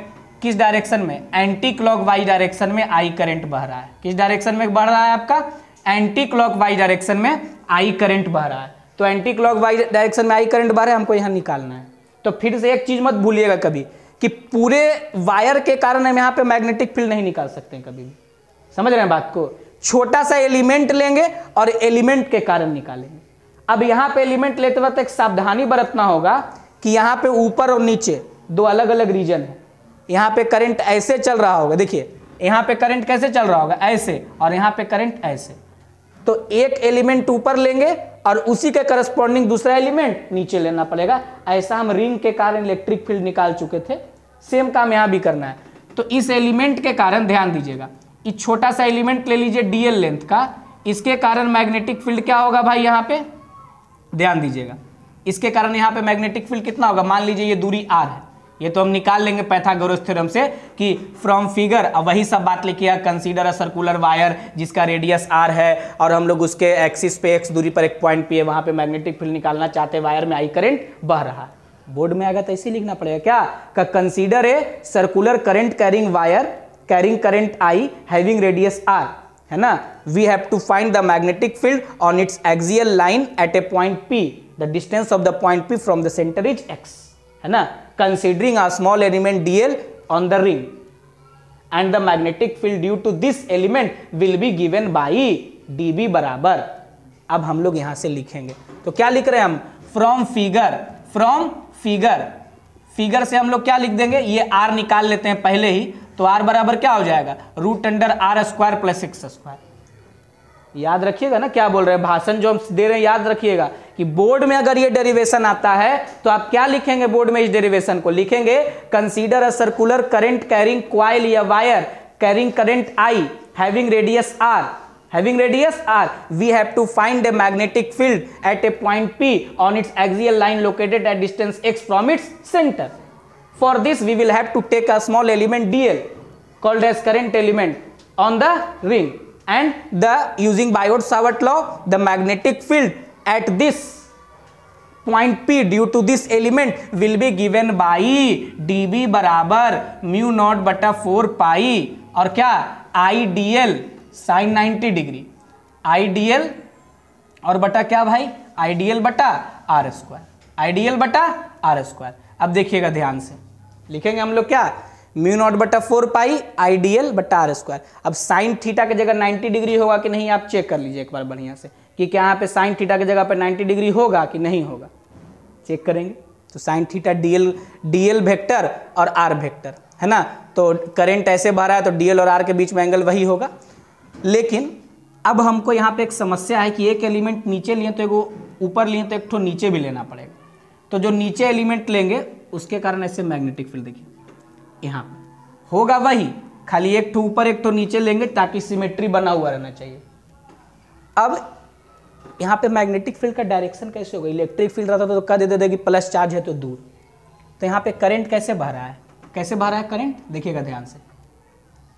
किस डायरेक्शन में, एंटी क्लॉकवाइज डायरेक्शन में I करंट बह रहा है, किस डायरेक्शन में बढ़ रहा है आपका, एंटी क्लॉकवाइज डायरेक्शन में I करंट बह रहा है, तो एंटी क्लॉकवाइज डायरेक्शन में I करंट बह रहा है, हमको यहाँ निकालना है। तो फिर से एक चीज मत भूलिएगा कभी कि पूरे वायर के कारण हम यहाँ पे मैग्नेटिक फील्ड नहीं निकाल सकते कभी भी, समझ रहे हैं बात को, छोटा सा एलिमेंट लेंगे और एलिमेंट के कारण निकालेंगे। अब यहाँ पे एलिमेंट लेते वक्त एक सावधानी बरतना होगा कि यहाँ पे ऊपर और नीचे दो अलग अलग रीजन है, यहाँ पे करंट ऐसे चल रहा होगा, देखिए यहाँ पे करंट कैसे चल रहा होगा, ऐसे, और यहाँ पे करंट ऐसे, तो एक एलिमेंट ऊपर लेंगे और उसी के करस्पॉन्डिंग दूसरा एलिमेंट नीचे लेना पड़ेगा। ऐसा हम रिंग के कारण इलेक्ट्रिक फील्ड निकाल चुके थे, सेम काम यहाँ भी करना है। तो इस एलिमेंट के कारण ध्यान दीजिएगा, इस छोटा सा एलिमेंट ले लीजिए डीएल लेंथ का, इसके कारण मैग्नेटिक फील्ड क्या होगा भाई, यहाँ पे ध्यान दीजिएगा, इसके कारण यहाँ पे मैग्नेटिक फील्ड कितना होगा, मान लीजिए ये दूरी r है, ये तो हम निकाल लेंगे पाइथागोरस थ्योरम से कि फ्रॉम फिगर, अब वही सब बात लिखिए, कंसीडर अ सर्कुलर वायर जिसका रेडियस r है और हम लोग उसके एक्सिस पे x दूरी पर एक पॉइंट P है, वहां पे मैग्नेटिक फील्ड निकालना चाहते हैं, वायर में I करंट बह रहा है। बोर्ड में आएगा तो ऐसे लिखना पड़ेगा क्या, consider a circular current carrying wire carrying current I having radius r, है ना, we have to find the magnetic field on its axial line at a point P, the distance of the point P from the centre is x, है ना, considering a small element dl on the ring and the magnetic field due to this element will be given by dB बराबर, अब हम लोग यहां से लिखेंगे, तो क्या लिख रहे हैं हम, फ्रॉम फिगर, फिगर से हम लोग क्या लिख देंगे, ये r निकाल लेते हैं पहले ही, तो r बराबर क्या हो जाएगा, √r² प्लस x²। याद रखिएगा ना क्या बोल रहे हैं, भाषण जो हम दे रहे हैं याद रखिएगा कि बोर्ड में अगर ये डेरिवेशन आता है तो आप क्या लिखेंगे, बोर्ड में इस डेरिवेशन को लिखेंगे, consider a circular current carrying coil या wire carrying current I having radius r, we have to find a magnetic field at a point P on its axial line located at distance x from its center. For this we will have to take a small element dl called as current element on the ring, and using Biot-Savart law, the magnetic field at this point P due to this element will be given by dB बराबर म्यू नॉट बटा 4 पाई, और क्या IDL sin 90 डिग्री, IDL और बटा क्या भाई आइडियल बटा आर स्क्वायर, आइडियल बटा आर स्क्वायर। अब देखिएगा ध्यान से, लिखेंगे हम लोग क्या, म्यू नॉट बटा 4 पाई आइडियल बटा आर स्क्वायर। अब साइन थीटा की जगह 90 डिग्री होगा कि नहीं, आप चेक कर लीजिए एक बार बढ़िया से कि क्या यहाँ पे साइन थीटा की जगह पे 90 डिग्री होगा कि नहीं होगा, चेक करेंगे। तो साइन थीटा डीएल वेक्टर और आर वेक्टर है ना, तो करंट ऐसे बह रहा है तो डीएल और आर के बीच में एंगल वही होगा। लेकिन अब हमको यहाँ पे एक समस्या है कि एक एलिमेंट नीचे लिए तो एगो ऊपर लिए तो एक ठो नीचे भी लेना पड़ेगा। तो जो नीचे एलिमेंट लेंगे उसके कारण ऐसे मैग्नेटिक फील्ड देखिए यहाँ पे होगा वही, खाली एक ठो ऊपर एक ठो नीचे लेंगे ताकि सिमेट्री बना हुआ रहना चाहिए। अब यहाँ पे मैग्नेटिक फील्ड का डायरेक्शन कैसे होगा, इलेक्ट्रिक फील्ड रहता तो कह देते थे कि प्लस चार्ज है तो दूर। तो यहाँ पे करंट कैसे बह रहा है, कैसे बह रहा है करंट, देखिएगा ध्यान से।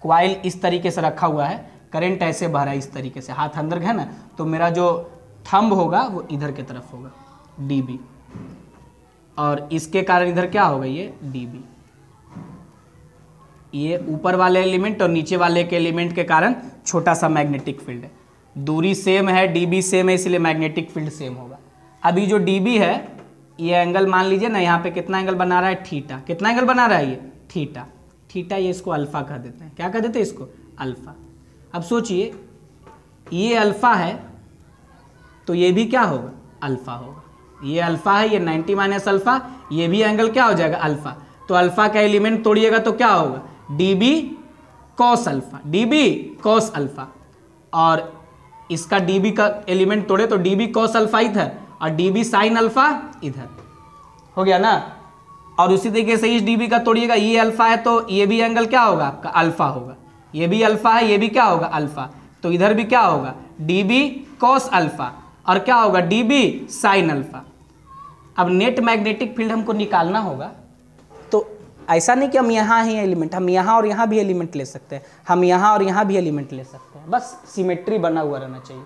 कॉइल इस तरीके से रखा हुआ है, करंट ऐसे बह रहा है इस तरीके से, हाथ अंदर है ना, तो मेरा जो थंब होगा वो इधर की तरफ होगा डीबी, और इसके कारण इधर क्या होगा ये डीबी। ये ऊपर वाले एलिमेंट और नीचे वाले के एलिमेंट के कारण छोटा सा मैग्नेटिक फील्ड है, दूरी सेम है, डीबी सेम है, इसलिए मैग्नेटिक फील्ड सेम होगा। अभी जो डीबी है ये एंगल मान लीजिए ना, यहाँ पे कितना एंगल बना रहा है थीटा, कितना एंगल बना रहा है ये थीटा, थीटा ये इसको अल्फा कह देते हैं, क्या कह देते हैं इसको अल्फा। अब सोचिए ये अल्फा है तो ये भी क्या होगा अल्फा होगा, ये अल्फा है, ये 90 माइनस अल्फा, ये भी एंगल क्या हो जाएगा अल्फा। तो अल्फा का एलिमेंट तोड़िएगा तो क्या होगा dB cos alpha, dB cos alpha, और इसका डीबी का एलिमेंट तोड़े तो डीबी कॉस अल्फा इधर और डीबी साइन अल्फा इधर, हो गया ना। और उसी तरीके से इस डीबी का तोड़िएगा, ये अल्फा है तो ये भी एंगल क्या होगा आपका अल्फा होगा, ये भी अल्फा है ये भी क्या होगा अल्फा, तो इधर भी क्या होगा डीबी कॉस अल्फा और क्या होगा डीबी साइन अल्फा। अब नेट मैग्नेटिक फील्ड हमको निकालना होगा, तो ऐसा नहीं कि हम यहाँ ही एलिमेंट, हम यहाँ और यहाँ भी एलिमेंट ले सकते हैं, हम यहाँ और यहाँ भी एलिमेंट ले सकते हैं, बस सिमेट्री बना हुआ रहना चाहिए,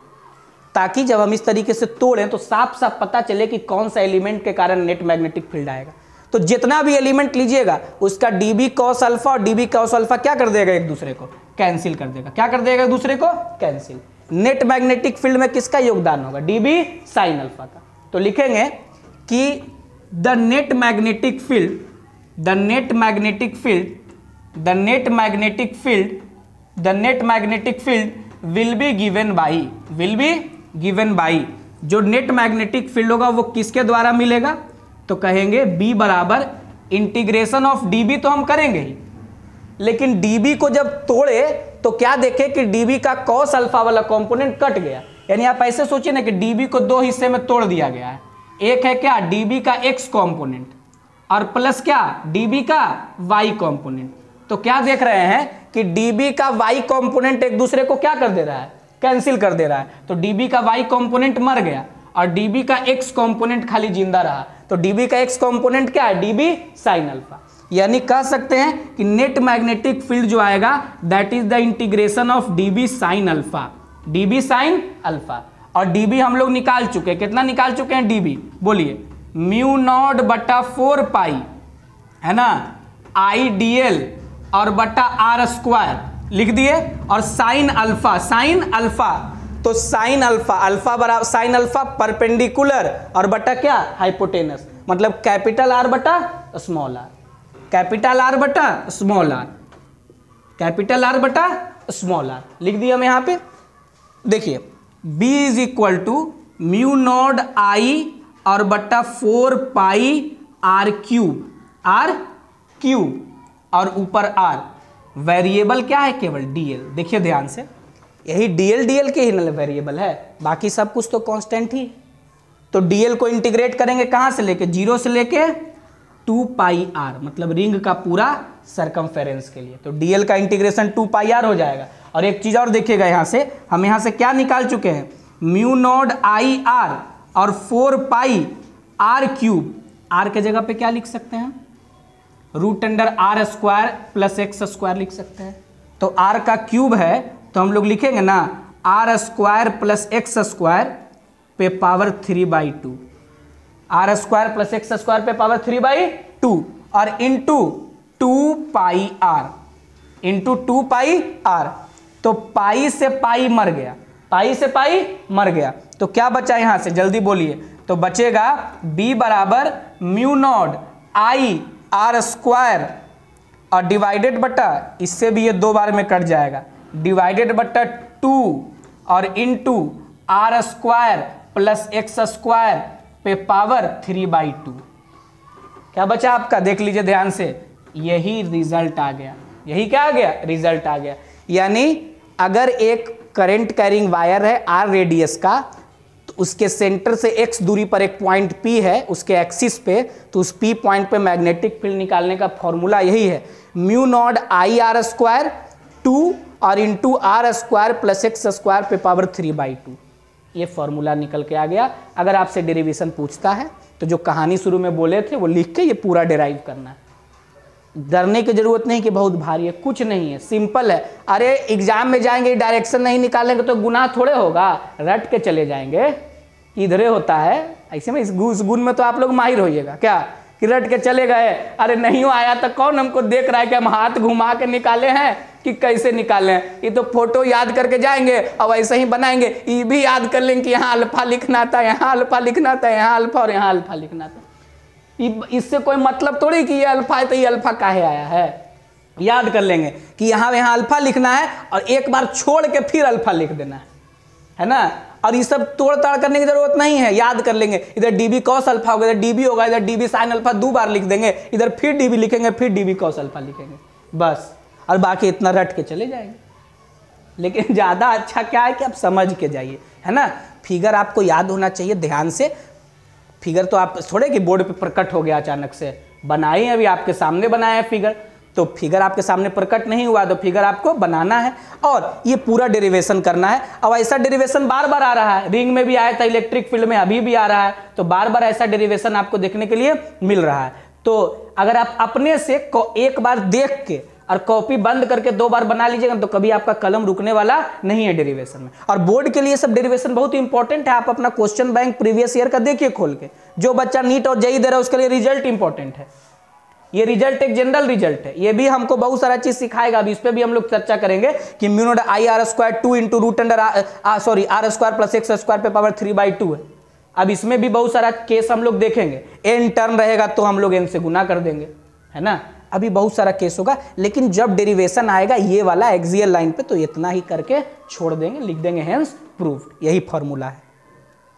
ताकि जब हम इस तरीके से तोड़ें तो साफ साफ पता चले कि कौन सा एलिमेंट के कारण नेट मैग्नेटिक फील्ड आएगा। तो जितना भी एलिमेंट लीजिएगा उसका डीबी कॉस अल्फा और डीबी कॉस अल्फा क्या कर देगा एक दूसरे को कैंसिल कर देगा, क्या कर देगा एक दूसरे को कैंसिल। नेट मैग्नेटिक फील्ड में किसका योगदान होगा डीबी साइन अल्फा का। तो लिखेंगे कि the net magnetic field, the net magnetic field, the net magnetic field, the net magnetic field will be given by, will be given by, जो नेट मैग्नेटिक फील्ड होगा वो किसके द्वारा मिलेगा, तो कहेंगे b बराबर इंटीग्रेशन ऑफ dB, तो हम करेंगे ही, लेकिन dB को जब तोड़े तो क्या देखे कि dB का cos अल्फा वाला कंपोनेंट कट गया। यानी आप ऐसे सोचिए ना कि dB को दो हिस्से में तोड़ दिया गया है, एक है क्या dB का x कंपोनेंट और प्लस क्या dB का y कंपोनेंट। तो क्या देख रहे हैं कि dB का y कंपोनेंट एक दूसरे को क्या कर दे रहा है कैंसिल कर दे रहा है, तो dB का y कंपोनेंट मर गया और dB का x कंपोनेंट खाली जिंदा रहा। तो dB का x कंपोनेंट क्या है dB साइन अल्फा। यानी कह सकते हैं कि नेट मैग्नेटिक फील्ड जो आएगा that is the integration of dB sine alpha, dB sine alpha. और dB हम लोग निकाल चुके हैं, कितना निकाल चुके हैं dB बोलिए म्यू नॉट बटा 4 पाई है ना आईडीएल और बटा आर स्क्वायर लिख दिए, और साइन अल्फा, साइन अल्फा, तो साइन अल्फा, अल्फा बराबर साइन अल्फा परपेंडिकुलर और बटा क्या हाइपोटेनस, मतलब कैपिटल आर बटा स्मॉल आर, कैपिटल आर बटा स्मॉल आर, कैपिटल आर बटा स्मॉल आर लिख दिया हम यहाँ पे। देखिए B is equal to mu naught I और बटा 4 पाई आर क्यूब और ऊपर आर, वेरिएबल क्या है केवल डीएल। देखिए ध्यान से, यही डीएल के ही वेरिएबल है, बाकी सब कुछ तो कांस्टेंट ही। तो डीएल को इंटीग्रेट करेंगे कहाँ से लेके 0 से लेके 2 पाई आर, मतलब रिंग का पूरा सरकमफेरेंस के लिए। तो डीएल का इंटीग्रेशन 2 पाई आर हो जाएगा। और एक चीज और देखिएगा, यहाँ से हम यहाँ से क्या निकाल चुके हैं म्यू नॉट आई आर और 4 पाई आर क्यूब, आर के जगह पे क्या लिख सकते हैं root under R square plus X square लिख सकते हैं। तो आर का क्यूब है तो हम लोग लिखेंगे ना R square plus X square पे power 3/2, R square plus X square पे पावर 3/2 और into 2 pi R, into 2 pi R. तो पाई से पाई मर गया, पाई से पाई मर गया, तो क्या बचा यहाँ से, जल्दी बोलिए। तो बचेगा B बराबर mu naught I R square और डिवाइडेड बटा, इससे भी ये 2 बार में कट जाएगा, डिवाइडेड बटा 2 और into R square plus X square पे पावर 3/2। क्या बचा आपका, देख लीजिए ध्यान से, यही रिजल्ट आ गया। यही क्या आ गया, रिजल्ट आ गया। यानी अगर एक करंट कैरिंग वायर है आर रेडियस का, तो उसके सेंटर से x दूरी पर एक पॉइंट P है उसके एक्सिस पे, तो उस P पॉइंट पे मैग्नेटिक फील्ड निकालने का फॉर्मूला यही है, mu naught I R square 2 और into R square plus X square पे पावर 3/2। ये फॉर्मूला निकल के आ गया। अगर आपसे डेरिवेशन पूछता है तो जो कहानी शुरू में बोले थे वो लिख के ये पूरा डेराइव करना है। डरने की जरूरत नहीं कि बहुत भारी है, कुछ नहीं है, सिंपल है। अरे एग्जाम में जाएंगे डायरेक्शन नहीं निकालेंगे तो गुनाह थोड़े होगा, रट के चले जाएंगे, इधरे होता है। ऐसे में इस गुण में तो आप लोग माहिर होइएगा क्या, कि रट के चले गए, अरे नहीं आया तो कौन हमको देख रहा है कि हम हाथ घुमा के निकाले हैं कि कैसे निकाले हैं। ये तो फोटो याद करके जाएंगे और ऐसे ही बनाएंगे, ये भी याद कर लेंगे कि यहाँ अल्फा लिखना था, यहाँ अल्फा लिखना था, यहाँ अल्फा और यहाँ अल्फा लिखना था। इससे कोई मतलब थोड़ी कि ये अल्फा है तो ये अल्फा काहे आया है। याद कर लेंगे कि यहाँ अल्फा लिखना है और एक बार छोड़ के फिर अल्फा लिख देना है ना। और ये सब तोड़ ताड़ करने की जरूरत नहीं है, याद कर लेंगे। इधर डीबी कॉस अल्फा होगा, इधर डीबी होगा, इधर डीबी साइन अल्फा 2 बार लिख देंगे, इधर फिर डीबी लिखेंगे, फिर डीबी कॉस अल्फा लिखेंगे, बस। और बाकी इतना रट के चले जाएंगे। लेकिन ज़्यादा अच्छा क्या है कि आप समझ के जाइए, है ना। फिगर आपको याद होना चाहिए ध्यान से। फिगर तो आप थोड़े कि बोर्ड पे प्रकट हो गया अचानक से, बनाए अभी आपके सामने बनाया है फिगर, तो फिगर आपके सामने प्रकट नहीं हुआ, तो फिगर आपको बनाना है और ये पूरा डेरिवेशन करना है। अब ऐसा डेरिवेशन बार बार आ रहा है, रिंग में भी आया था, इलेक्ट्रिक फील्ड में अभी भी आ रहा है, तो बार बार ऐसा डेरिवेशन आपको देखने के लिए मिल रहा है। तो अगर आप अपने से एक बार देख के और कॉपी बंद करके 2 बार बना लीजिएगा तो कभी आपका कलम रुकने वाला नहीं है डेरिवेशन में। और बोर्ड के लिए सब डेरिवेशन बहुत इंपॉर्टेंट है। आप अपना क्वेश्चन बैंक प्रीवियस ईयर का देखिए खोल के, जो बच्चा नीट और जेईई दे रहा है उसके लिए रिजल्ट इंपॉर्टेंट है। ये रिजल्ट एक जनरल रिजल्ट है, ये भी हमको बहुत सारा चीज सिखाएगा। अभी इस पे भी हम लोग चर्चा करेंगे कि mu naught I R square 2 into root under R square plus X square पे पावर 3/2 है। अब इसमें भी बहुत सारा केस हम लोग देखेंगे। एन टर्न रहेगा तो हम लोग एन से गुना कर देंगे, है ना। अभी बहुत सारा केस होगा, लेकिन जब डेरिवेशन आएगा ये वाला एक्सियल लाइन पे तो इतना ही करके छोड़ देंगे, लिख देंगे हेंस प्रूव्ड। यही फॉर्मूला है।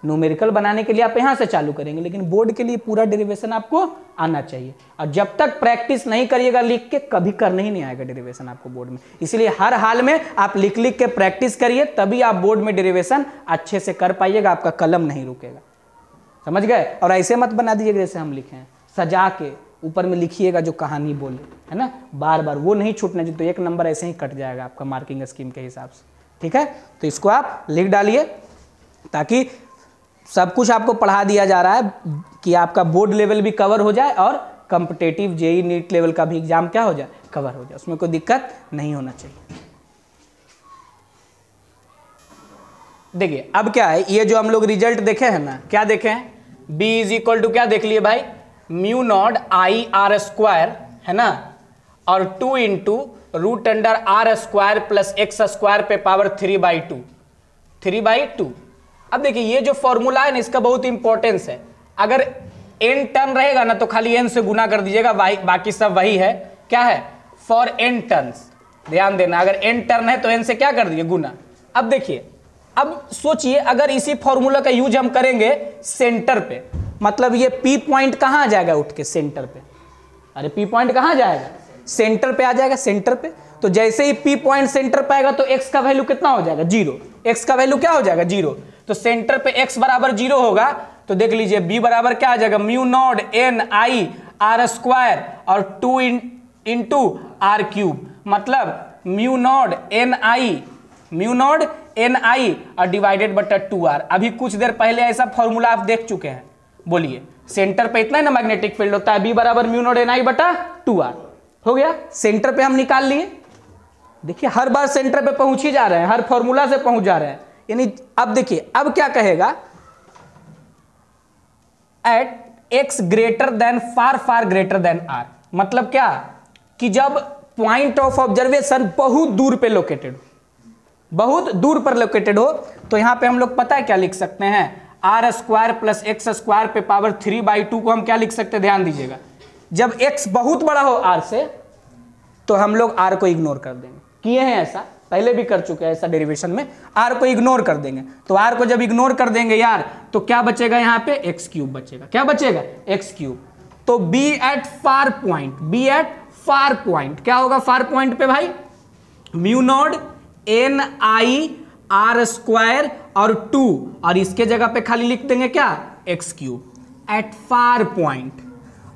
न्यूमेरिकल बनाने के लिए आप यहाँ से चालू करेंगे, लेकिन बोर्ड के लिए पूरा डेरिवेशन आपको आना चाहिए। और जब तक प्रैक्टिस नहीं करिएगा लिख के, कभी करने ही नहीं आएगा डेरिवेशन आपको बोर्ड में। इसलिए हर हाल में आप लिख लिख के प्रैक्टिस करिए, तभी आप बोर्ड में डेरिवेशन अच्छे से कर पाइएगा, आपका कलम नहीं रुकेगा। समझ गए। और ऐसे मत बना दीजिएगा जैसे हम लिखे हैं, सजा के ऊपर में लिखिएगा जो कहानी बोले, है ना, बार बार वो नहीं छूटना चाहिए, तो 1 नंबर ऐसे ही कट जाएगा आपका मार्किंग स्कीम के हिसाब से। ठीक है, तो इसको आप लिख डालिए ताकि सब कुछ आपको पढ़ा दिया जा रहा है कि आपका बोर्ड लेवल भी कवर हो जाए और कॉम्पिटिटिव जेईई नीट लेवल का भी एग्जाम क्या हो जाए, कवर हो जाए, उसमें कोई दिक्कत नहीं होना चाहिए। देखिए अब क्या है, ये जो हम लोग रिजल्ट देखे हैं ना, क्या देखे हैं, B = क्या देख लिए भाई, mu naught I R square, है ना, और 2 into root under R square plus X square पे पावर 3/2। अब देखिए ये जो फॉर्मूला है ना, इसका बहुत इंपॉर्टेंस है। अगर n टर्न रहेगा ना तो खाली n से गुना कर दीजिएगा, बाकी सब वही है। क्या है, फॉर n टर्न्स, ध्यान देना, अगर n टर्न है तो n से क्या कर दीजिए, गुना। अब देखिए, अब सोचिए अगर इसी फॉर्मूला का यूज हम करेंगे सेंटर पे, मतलब ये P पॉइंट कहाँ आ जाएगा उठ के, सेंटर पे। अरे P पॉइंट कहाँ जाएगा, सेंटर पे आ जाएगा, सेंटर पे। तो जैसे ही P पॉइंट सेंटर पे आएगा तो x का वैल्यू कितना हो जाएगा, 0। x का वैल्यू क्या हो जाएगा, 0। तो सेंटर पे x बराबर 0 होगा, तो देख लीजिए B बराबर क्या आ जाएगा, म्यू नॉट n आई आर स्क्वायर और 2 इंटू आर क्यूब, मतलब म्यू नॉट n आई और डिवाइडेड बटा 2r। अभी कुछ देर पहले ऐसा फॉर्मूला आप देख चुके हैं। बोलिए, सेंटर पे इतना है ना मैग्नेटिक फील्ड होता है, B बराबर म्यू नॉट n आई बटा 2r। हो गया, सेंटर पे हम निकाल लिए। देखिए हर बार सेंटर पे पहुंच ही जा रहे हैं, हर फॉर्मूला से पहुंच जा रहे हैं। यानी अब देखिए, अब क्या कहेगा, at x greater than far greater than r, मतलब क्या कि जब पॉइंट ऑफ ऑब्जर्वेशन बहुत दूर पे लोकेटेड, बहुत दूर पर लोकेटेड हो, तो यहाँ पे हम लोग पता है क्या लिख सकते हैं, R square plus X square पे पावर 3/2 को हम क्या लिख सकते हैं, ध्यान दीजिएगा। जब x बहुत बड़ा हो r से तो हम लोग r को इग्नोर कर देंगे, किए हैं ऐसा, पहले भी कर चुके हैं ऐसा डेरिवेशन में, r को इग्नोर कर देंगे। तो r को जब इग्नोर कर देंगे यार तो क्या बचेगा, यहाँ पे एक्स क्यूब बचेगा। क्या बचेगा, एक्स क्यूब। तो b at far point, b at far point क्या होगा, फार पॉइंट पे भाई म्यू नॉट एन आई आर स्क्वायर और 2, और इसके जगह पे खाली लिख देंगे क्या, x cube at far point.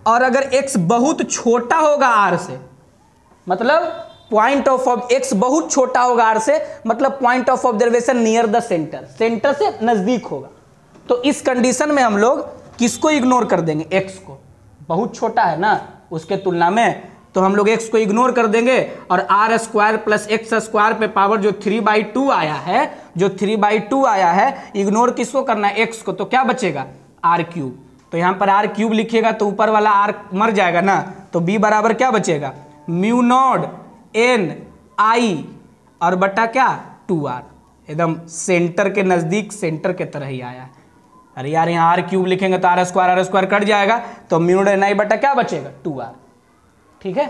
और अगर x बहुत छोटा होगा r से, मतलब पॉइंट ऑफ x बहुत छोटा होगा r से, मतलब point of observation near the centre, centre से नजदीक होगा, तो इस कंडीशन में हम लोग किसको इग्नोर कर देंगे, x को। बहुत छोटा है ना उसके तुलना में, तो हम लोग x को इग्नोर कर देंगे, और R square plus X square पे पावर जो 3/2 आया है, जो 3/2 आया है, इग्नोर किसको करना है, x को, तो क्या बचेगा, आर क्यूब। तो यहाँ पर आर क्यूब लिखिएगा तो ऊपर वाला आर मर जाएगा ना, तो b बराबर क्या बचेगा, म्यू नॉट एन आई और बटा क्या 2r, एकदम सेंटर के नजदीक, सेंटर के तरह ही आया है। अरे यार यहाँ आर क्यूब लिखेंगे तो आर स्क्वायर कट जाएगा, तो म्यू नॉट एन आई बटा क्या बचेगा 2r। ठीक है,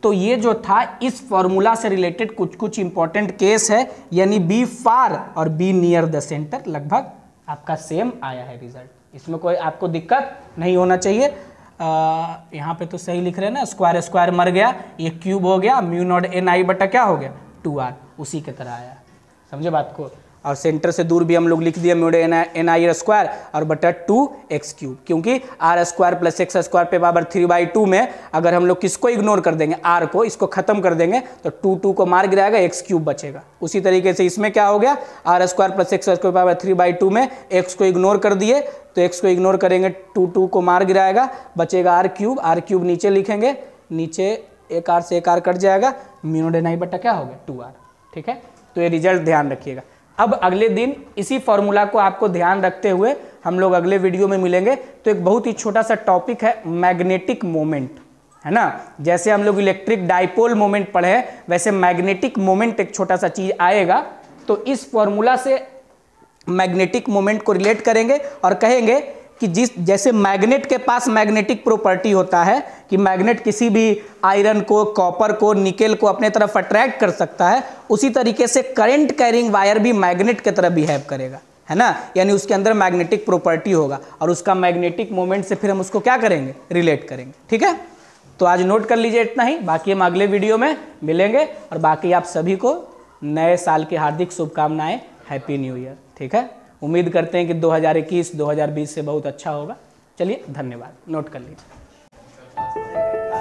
तो ये जो था इस फॉर्मूला से रिलेटेड कुछ कुछ इंपॉर्टेंट केस है, यानी बी फार और बी नियर द सेंटर लगभग आपका सेम आया है रिजल्ट, इसमें कोई आपको दिक्कत नहीं होना चाहिए। यहाँ पे तो सही लिख रहे हैं ना, स्क्वायर स्क्वायर मर गया, ये क्यूब हो गया, म्यू नॉट एन आई बटा क्या हो गया 2r, उसी के तरह आया, समझे बात को। और सेंटर से दूर भी हम लोग लिख दिए mu naught N I square और बटा 2x क्यूब, क्योंकि R square plus X square पे पावर 3/2 में अगर हम लोग किसको इग्नोर कर देंगे, r को, इसको खत्म कर देंगे तो 2 को मार गिराएगा, x क्यूब बचेगा। उसी तरीके से इसमें क्या हो गया, R square plus X square power 3/2 में x को इग्नोर कर दिए, तो x को इग्नोर करेंगे, 2 को मार गिराएगा, बचेगा r क्यूब नीचे लिखेंगे, नीचे एक r से एक r कट जाएगा, म्यू नॉट एन आई बटा क्या हो गया 2r। ठीक है, तो ये रिजल्ट ध्यान रखिएगा। अब अगले दिन इसी फॉर्मूला को आपको ध्यान रखते हुए हम लोग अगले वीडियो में मिलेंगे। तो एक बहुत ही छोटा सा टॉपिक है मैग्नेटिक मोमेंट, है ना। जैसे हम लोग इलेक्ट्रिक डाइपोल मोमेंट पढ़े हैं, वैसे मैग्नेटिक मोमेंट एक छोटा सा चीज आएगा, तो इस फॉर्मूला से मैग्नेटिक मोमेंट को रिलेट करेंगे और कहेंगे कि जैसे मैग्नेट के पास मैग्नेटिक प्रॉपर्टी होता है कि मैग्नेट किसी भी आयरन को, कॉपर को, निकेल को अपने तरफ अट्रैक्ट कर सकता है, उसी तरीके से करंट कैरिंग वायर भी मैग्नेट की तरह बिहेव करेगा, है ना। यानी उसके अंदर मैग्नेटिक प्रॉपर्टी होगा और उसका मैग्नेटिक मोमेंट से फिर हम उसको क्या करेंगे, रिलेट करेंगे। ठीक है, तो आज नोट कर लीजिए इतना ही, बाकी हम अगले वीडियो में मिलेंगे। और बाकी आप सभी को नए साल की हार्दिक शुभकामनाएं, हैप्पी न्यू ईयर। ठीक है, उम्मीद करते हैं कि 2021-2020 से बहुत अच्छा होगा। चलिए, धन्यवाद, नोट कर लीजिए।